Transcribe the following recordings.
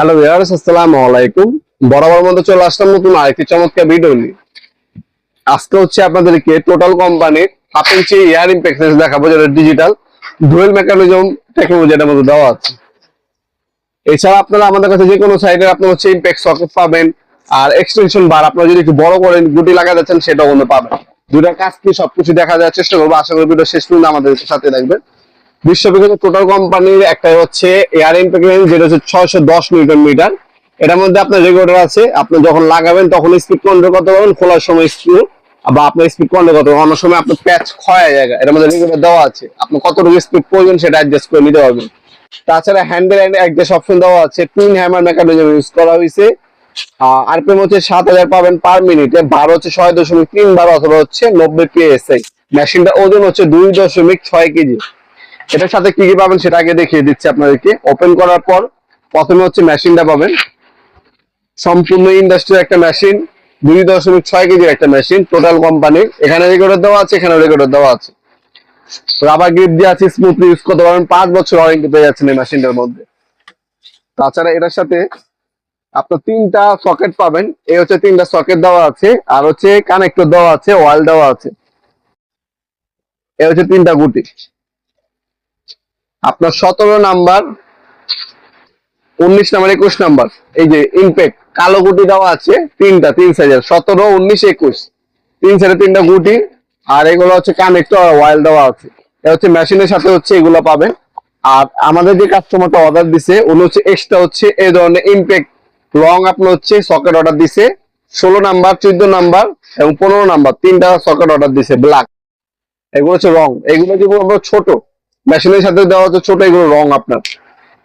Hello viewers, আসসালামু আলাইকুম। বরাবর মতো চলে আসলাম নতুন আরেকটি চমৎকার ভিডিও নিয়ে। আজকে হচ্ছে আপনাদেরকে টোটাল কোম্পানির 1/2 ইঞ্চি এয়ার ইম্প্যাক্ট দেখাবো, যেটা ডিজিটাল ডুয়েল মেকানিজম টেকনোলজি এর মধ্যে দেওয়া আছে। এছাড়া আপনারা আমাদের কাছে যে কোনো সাইডে আপনার হচ্ছে ইম্প্যাক্ট সকেট পাবেন, আর এক্সটেনশন বার আপনারা যদি একটু বড় করেন গুটি লাগাতে যাচ্ছেন সেটাও কিন্তু পাবেন। দুইটা কাজ কি সবকিছু দেখা যাওয়ার চেষ্টা করবো। আশা করি ভিডিও শেষ পর্যন্ত আমাদের সাথে থাকবেন। বিশ্ববিখ্যাত টোটাল কোম্পানির একটা হচ্ছে এয়ার ইম্প্যাক্ট রেঞ্জ, যেটা হচ্ছে 610 নিউটন মিটার। এটার মধ্যে আপনার রেগুলেটর আছে, আপনি যখন লাগাবেন তখন স্পিড কন্ট্রোল করতে পারবেন, খোলার সময় স্ক্রু বা আপনার স্পিড কন্ট্রোল করতে পারবেন। অন্য সময় আপনার প্যাচ ক্ষয় জায়গা, এটার মধ্যে রেগুলেটর দেওয়া আছে, আপনি কতটুকু স্পিড প্রয়োজন সেটা অ্যাডজাস্ট করে নিতে পারবেন। তাছাড়া হ্যান্ডেল এন্ড অ্যাডজাস্ট অপশন দেওয়া আছে, টুইন হ্যামার মেকানিজম ইউজ করা হয়েছে। আরপিএম হচ্ছে 7000 পাবেন পার মিনিটে, বার হচ্ছে 6.3 বার অথবা হচ্ছে 90 PSI। মেশিনটা ওজন হচ্ছে 2.6 কেজি। এটার সাথে কি কি পাবেন সেটা আগে দেখিয়ে দিচ্ছি আপনাদেরকে। ওপেন করার পর প্রথমে হচ্ছে মেশিনটা পাবেন, সম্পূর্ণ ইন্ডাস্ট্রির একটা মেশিন, 2.6 কেজির একটা মেশিন টোটাল কোম্পানির। এখানে রেকর্ডার দেওয়া আছে, এখানে রেকর্ডার দেওয়া আছে, রাবার গ্রিপ দিয়ে আছে, স্মুথলি ইউজ করতে পারবেন। 5 বছর ওয়ারেন্টি পেয়ে যাচ্ছেন এই মেশিনটার মধ্যে। তাছাড়া এটার সাথে আপনার 3টা সকেট পাবেন, এই হচ্ছে 3টা সকেট দেওয়া আছে, আর হচ্ছে কানেক্টর দেওয়া আছে, ওয়াল দেওয়া আছে। এই হচ্ছে 3টা গুটি। আপনার 17 নাম্বার, 19 নাম্বার, 21 নাম্বার, এই যে ইম্প্যাক্ট কালো গুটি দেওয়া আছে 3টা, 3 সাইজের, 17, 19, 21, 3 সাইডে 3টা গুটি। আর এগুলো হচ্ছে কানেক্টর আর ওয়াল দেওয়া আছে। এটা হচ্ছে মেশিনের সাথে হচ্ছে এগুলো পাবেন। আর আমাদের যে কাস্টমারটা অর্ডার দিছে উনি হচ্ছে এক্সট্রা হচ্ছে এই ধরনের ইম্প্যাক্ট লং আপনার হচ্ছে সকেট অর্ডার দিছে, 16 নাম্বার, 14 নাম্বার এবং 15 নাম্বার, 3টা সকেট অর্ডার দিছে ব্ল্যাক। এগুলো হচ্ছে রং, এগুলো যেগুলো আমরা ছোট মেশিনের সাথে দেওয়া হচ্ছে ছোট, এগুলো রং আপনার।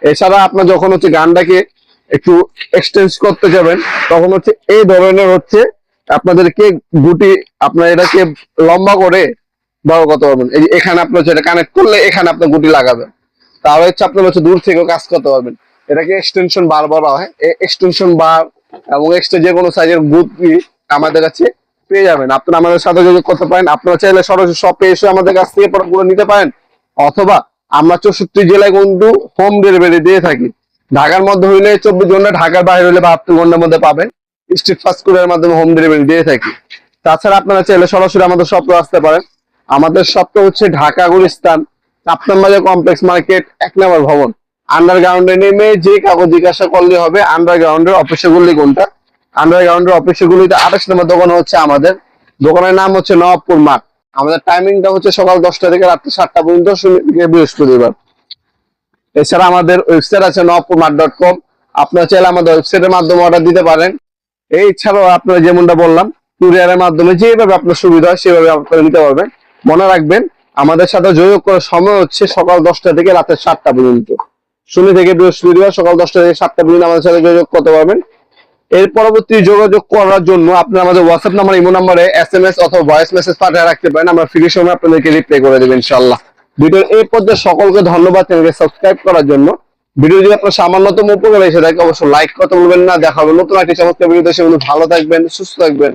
এছাড়া আপনার যখন হচ্ছে গানটাকে একটু এক্সটেন্স করতে যাবেন তখন হচ্ছে এই ধরনের হচ্ছে আপনাদেরকে গুটি আপনার এটাকে লম্বা করে বড় করতে পারবেন। এই যে এখানে আপনার হচ্ছে এটা কানেক্ট করলে এখানে আপনার গুটি লাগাবেন, তাহলে হচ্ছে আপনার হচ্ছে দূর থেকেও কাজ করতে পারবেন। এটাকে এক্সটেনশন বার বলা হয়। এক্সটেনশন বার এবং এক্সট্রা যে কোনো সাইজের গুটি আমাদের কাছে পেয়ে যাবেন। আপনারা আমাদের সাথে যোগাযোগ করতে পারেন। আপনারা চাইলে সরাসরি শপে এসে আমাদের কাছ থেকে প্রোডাক্টগুলো নিতে পারেন, অথবা আমরা 64 জেলায় কিন্তু হোম ডেলিভারি দিয়ে থাকি। ঢাকার মধ্যে হইলে 24 ঘন্টা, ঢাকার বাইরে হইলে 72 ঘন্টার মধ্যে পাবেন। স্ট্রিট ফাস্ট ফুডের মাধ্যমে হোম ডেলিভারি দিয়ে থাকি। তাছাড়া আপনারা চাইলে সরাসরি আমাদের শপে আসতে পারেন। আমাদের শপটা হচ্ছে ঢাকা গুলিস্তান কাপ্তান বাজার কমপ্লেক্স মার্কেট 1 নম্বর ভবন। আন্ডারগ্রাউন্ডে নেমে যে কাগজ জিজ্ঞাসা করলে হবে আন্ডারগ্রাউন্ডের অফিসগুলি কোনটা। আন্ডারগ্রাউন্ডের অফিসগুলিতে 28 নম্বর দোকান হচ্ছে আমাদের। দোকানের নাম হচ্ছে নবাবপুর মাঠ। আমাদের টাইমিংটা হচ্ছে সকাল 10টা থেকে রাত্রি 7টা পর্যন্ত, শনি থেকে বৃহস্পতিবার। এছাড়া আমাদের ওয়েবসাইট আছে nawapurmat.com, আপনারা চাইলে আমাদের ওয়েবসাইটের মাধ্যমে অর্ডার দিতে পারেন। এছাড়াও আপনারা যেমনটা বললাম কুরিয়ারের মাধ্যমে যেভাবে আপনার সুবিধা হয় সেভাবে আপনারা নিতে পারবেন। মনে রাখবেন আমাদের সাথে যোগাযোগ করার সময় হচ্ছে সকাল 10টা থেকে রাতে 7টা পর্যন্ত, শনি থেকে বৃহস্পতিবার সকাল 10টা থেকে 7টা পর্যন্ত আমাদের সাথে যোগাযোগ করতে পারবেন। এর পরবর্তী যোগাযোগ করার জন্য আপনারা আমাদের হোয়াটসঅ্যাপ নাম্বার, ইমো নাম্বারে SMS অথবা ভয়েস মেসেজ পাঠিয়ে রাখতে পারেন। আমরা ফ্রি সময় আপনাদেরকে রিপ্লাই করে দেবেন ইনশাআল্লাহ। ভিডিওর এই পর্যায়ে সকলকে ধন্যবাদ চ্যানেলকে সাবস্ক্রাইব করার জন্য। ভিডিও যদি আপনার সামান্যতম উপকার এসে থাকে অবশ্যই লাইক করতে ভুলবেন না। দেখা হবে নতুন একটি চমৎকার ভিডিওতে। সে ভালো থাকবেন, সুস্থ থাকবেন।